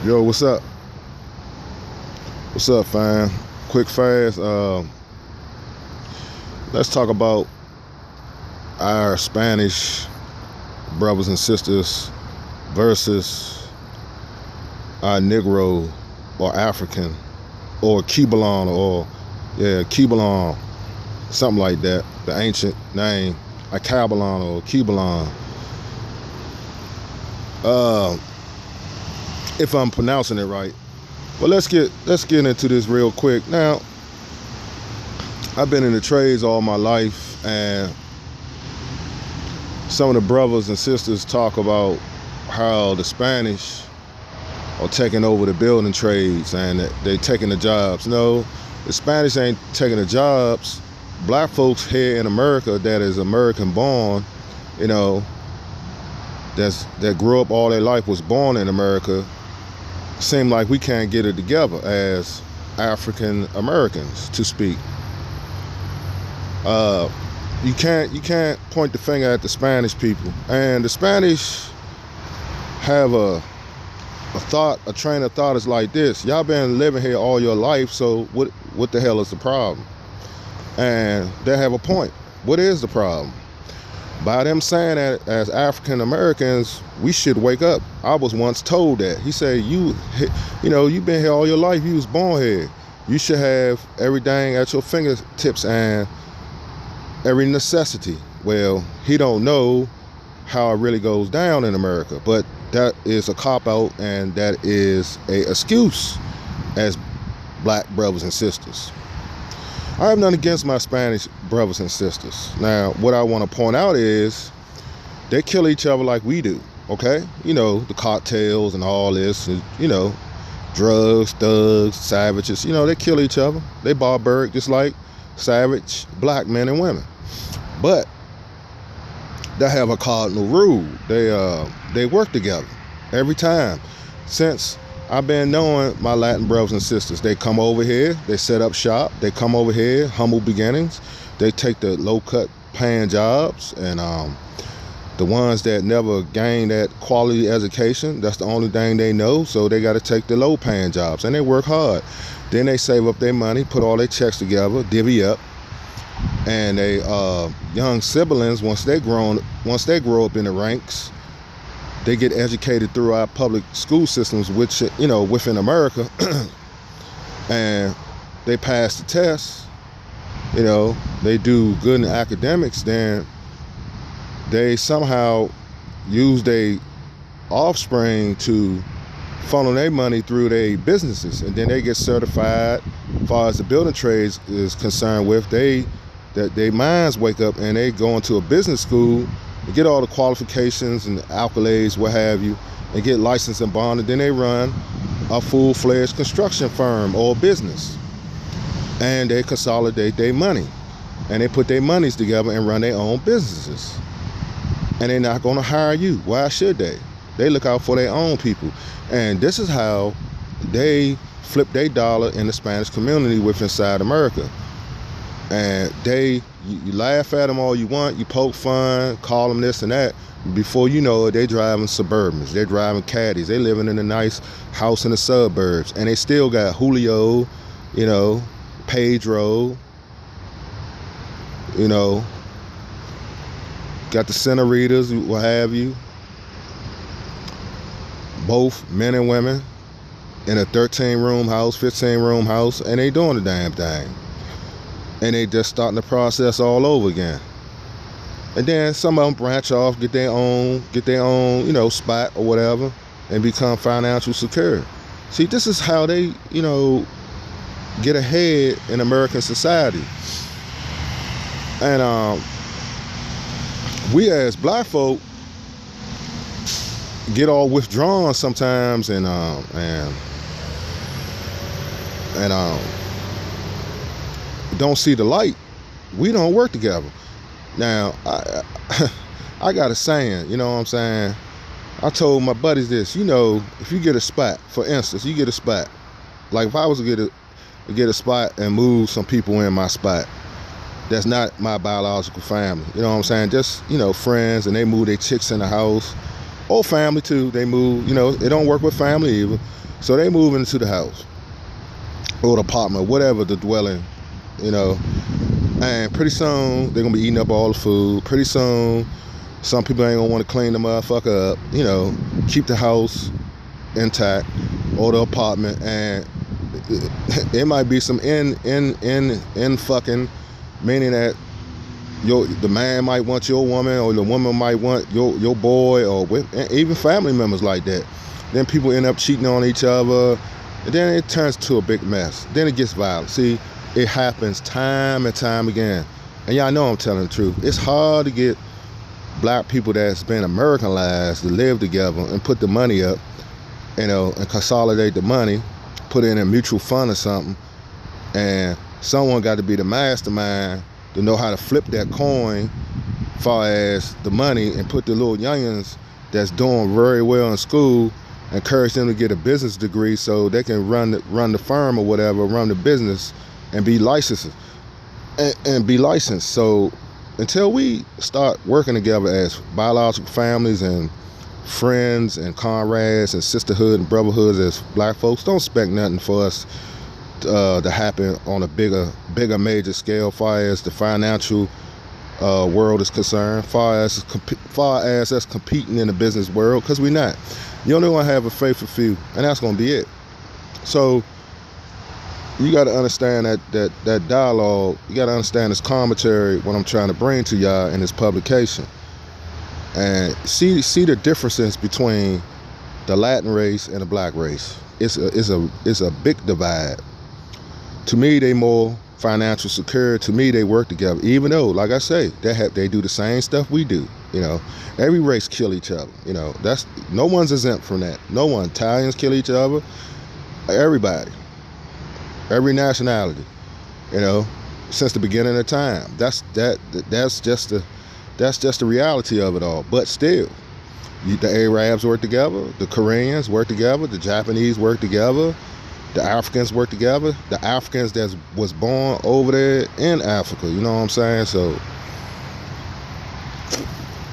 Yo, what's up? What's up, fam? Quick, fast. Let's talk about our Spanish brothers and sisters versus our Negro or African or Kibalon Kibalon, something like that. The ancient name, a Cabalon or Kibalon. If I'm pronouncing it right. Well, let's get into this real quick. Now, I've been in the trades all my life, and some of the brothers and sisters talk about how the Spanish are taking over the building trades and they taking the jobs. No, the Spanish ain't taking the jobs. Black folks here in America that is American born, you know, that grew up all their life, was born in America, seem like we can't get it together as African Americans, to speak. You can't point the finger at the Spanish people. And the Spanish have a train of thought is like this: y'all been living here all your life, so what the hell is the problem? And they have a point. What is the problem? By them saying that as African Americans, we should wake up. I was once told that. He said, you've been here all your life. You was born here. You should have everything at your fingertips and every necessity. Well, he don't know how it really goes down in America, but that is a cop-out, and that is a excuse as black brothers and sisters. I have nothing against my Spanish brothers and sisters. Now, what I want to point out is they kill each other like we do, okay? You know, the cartels and all this, and, drugs, thugs, savages, they kill each other. They barbaric just like savage black men and women. But they have a cardinal rule. They work together every time. Since I've been knowing my Latin brothers and sisters, they come over here, they set up shop, they come over here, humble beginnings, they take the low-cut paying jobs, and the ones that never gain that quality education, that's the only thing they know, so they got to take the low-paying jobs, and they work hard. Then they save up their money, put all their checks together, divvy up, and they young siblings, once they grow up in the ranks, they get educated through our public school systems, which, within America, and they pass the test, they do good in academics, then they somehow use their offspring to funnel their money through their businesses, and then they get certified. As far as the building trades is concerned, their minds wake up and they go into a business school, get all the qualifications and accolades, what have you, and get licensed and bonded. Then they run a full-fledged construction firm or business, and they consolidate their money, and they put their monies together and run their own businesses. And they're not going to hire you. Why should they? They look out for their own people. And this is how they flip their dollar in the Spanish community within inside America. And you laugh at them all you want, you poke fun, call them this and that. Before you know it, they driving Suburbans, they driving caddies, they living in a nice house in the suburbs, and they still got Julio, Pedro, got the senoritas, what have you, both men and women in a 13-room house, 15-room house, and they doing the damn thing. And they just starting the process all over again. And then some of them branch off, get their own, spot or whatever, and become financial secure. See, this is how they, get ahead in American society. And we as black folk get all withdrawn sometimes, and don't see the light. We don't work together. Now, I got a saying, you know what I'm saying? I told my buddies this, if you get a spot, for instance, you get a spot. Like if I was to get a spot and move some people in my spot, that's not my biological family. You know what I'm saying? Just, friends, and they move their chicks in the house. Or family too, they move, it don't work with family either. So they move into the house or the apartment, whatever the dwelling, you know. And pretty soon they're gonna be eating up all the food. Pretty soon, some people ain't gonna want to clean the motherfucker up, you know, keep the house intact or the apartment, and it might be some in fucking, meaning that the man might want your woman, or the woman might want your boy, or even family members like that. Then people end up cheating on each other, and then it turns to a big mess. Then it gets violent. See, it happens time and time again. And y'all know I'm telling the truth. It's hard to get black people that's been Americanized to live together and put the money up, you know, and consolidate the money, put it in a mutual fund or something, and someone got to be the mastermind to know how to flip that coin far as the money, and put the little youngins that's doing very well in school, encourage them to get a business degree so they can run the firm or whatever, run the business and be licensed and be licensed. So until we start working together as biological families and friends and comrades and sisterhood and brotherhoods as black folks, don't expect nothing for us to happen on a bigger major scale, far as the financial world is concerned, far as us competing in the business world, because we're not. You only want to have a faithful few, and that's going to be it. So you got to understand that dialogue. You got to understand this commentary, what I'm trying to bring to y'all in this publication, and see the differences between the Latin race and the black race. It's a big divide. To me, they more financial secure. To me, they work together. Even though, like I say, they do the same stuff we do. You know, every race kill each other. You know, that's, no one's exempt from that. No one. Italians kill each other. Everybody, every nationality. You know, since the beginning of time. That's just the reality of it all. But still, the Arabs work together. The Koreans work together. The Japanese work together. The Africans work together. The Africans that was born over there in Africa. You know what I'm saying? So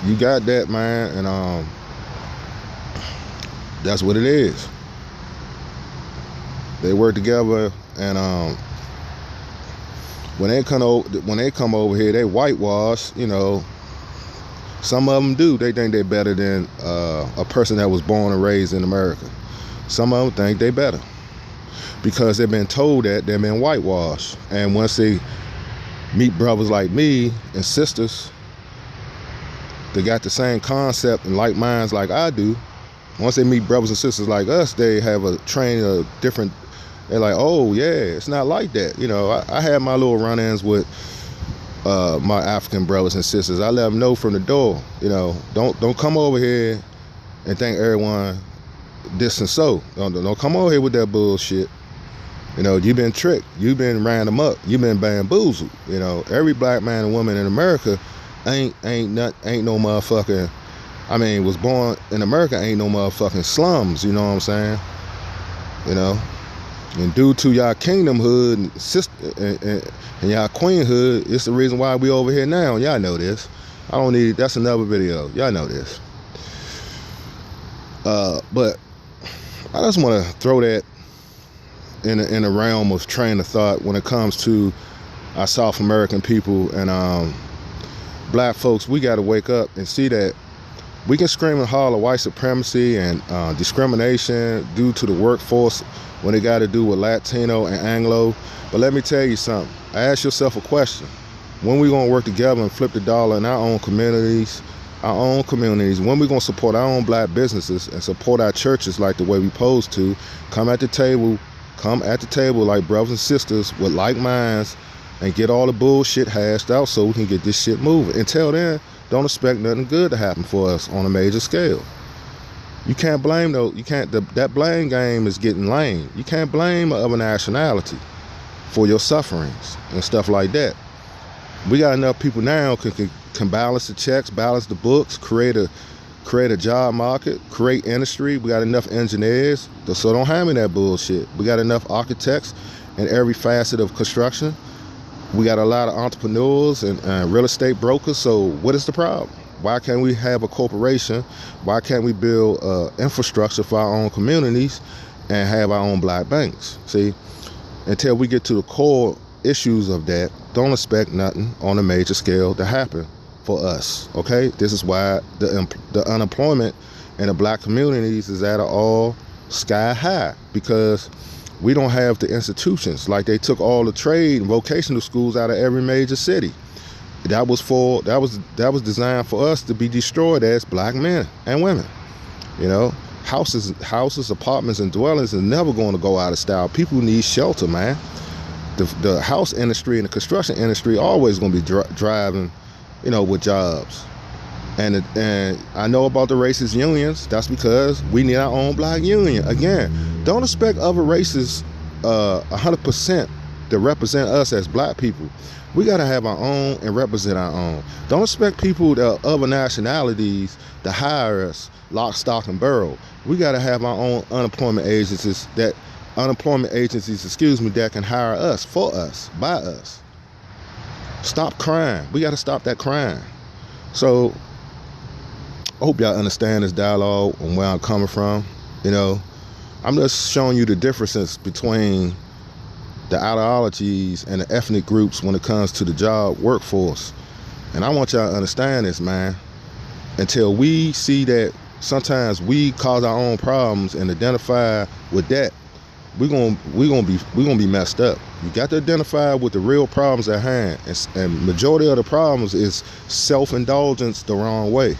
you got that, man, and that's what it is. They work together, and when they come over here, they whitewash. You know, some of them do. They think they're better than a person that was born and raised in America. Some of them think they better, because they've been told that they've been whitewashed. And once they meet brothers like me and sisters, they got the same concept and like minds like I do. Once they meet brothers and sisters like us, they have a train of different. They're like, oh yeah, it's not like that. You know, I had my little run-ins with my African brothers and sisters. I let them know from the door. You know, don't come over here and think everyone this and so. Don't come over here with that bullshit. You know, you've been tricked. You've been ran them up. You've been bamboozled. You know, every black man and woman in America ain't no motherfucking. I mean, was born in America, ain't no motherfucking slums. You know what I'm saying? You know, and due to y'all kingdomhood and sister and y'all queenhood, it's the reason why we over here now. Y'all know this. I don't need. That's another video. Y'all know this. But I just want to throw that in a realm of train of thought when it comes to our South American people and black folks. We got to wake up and see that we can scream and holler white supremacy and discrimination due to the workforce when it got to do with Latino and Anglo. But let me tell you something. Ask yourself a question. When we going to work together and flip the dollar in our own communities, when we going to support our own black businesses and support our churches like the way we supposed to, come at the table like brothers and sisters with like minds and get all the bullshit hashed out so we can get this shit moving. Until then, don't expect nothing good to happen for us on a major scale. You can't blame that blame game is getting lame. You can't blame other nationality for your sufferings and stuff like that. We got enough people now can balance the checks, balance the books, create a job market, create industry. We got enough engineers, so don't have me that bullshit. We got enough architects in every facet of construction. We got a lot of entrepreneurs and real estate brokers. So what is the problem? Why can't we have a corporation? Why can't we build infrastructure for our own communities and have our own black banks. See, until we get to the core issues of that, don't expect nothing on a major scale to happen for us. Okay, this is why the unemployment in the black communities is at an all sky high, because we don't have the institutions. Like, they took all the trade and vocational schools out of every major city. That was designed for us to be destroyed as black men and women. You know, houses, apartments, and dwellings are never going to go out of style. People need shelter, man. The house industry and the construction industry always going to be driving, you know, with jobs. And I know about the racist unions. That's because we need our own black union. Again, don't expect other races 100% to represent us as black people. We got to have our own and represent our own. Don't expect people of other nationalities to hire us lock, stock, and barrel. We got to have our own unemployment agencies that can hire us, for us, by us. Stop crime. We got to stop that crime. So I hope y'all understand this dialogue and where I'm coming from. You know, I'm just showing you the differences between the ideologies and the ethnic groups when it comes to the job workforce. And I want y'all to understand this, man. Until we see that sometimes we cause our own problems and identify with that, we're gonna be messed up. You got to identify with the real problems at hand. And majority of the problems is self-indulgence the wrong way.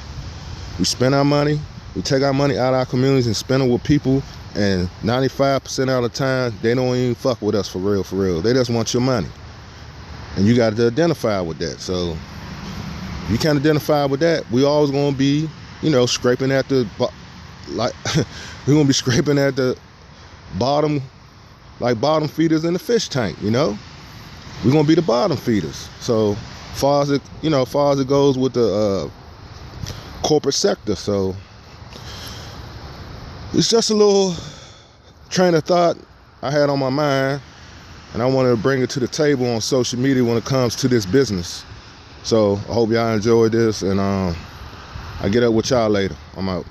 We spend our money, we take our money out of our communities and spend it with people, and 95% of the time, they don't even fuck with us for real. They just want your money. And you got to identify with that. So if you can't identify with that, we always going to be, you know, scraping at the, like, we're going to be scraping at the bottom, like bottom feeders in the fish tank, you know? We're going to be the bottom feeders. So far as it goes with the corporate sector. So it's just a little train of thought I had on my mind, and I wanted to bring it to the table on social media when it comes to this business. So I hope y'all enjoyed this, and I get up with y'all later. I'm out.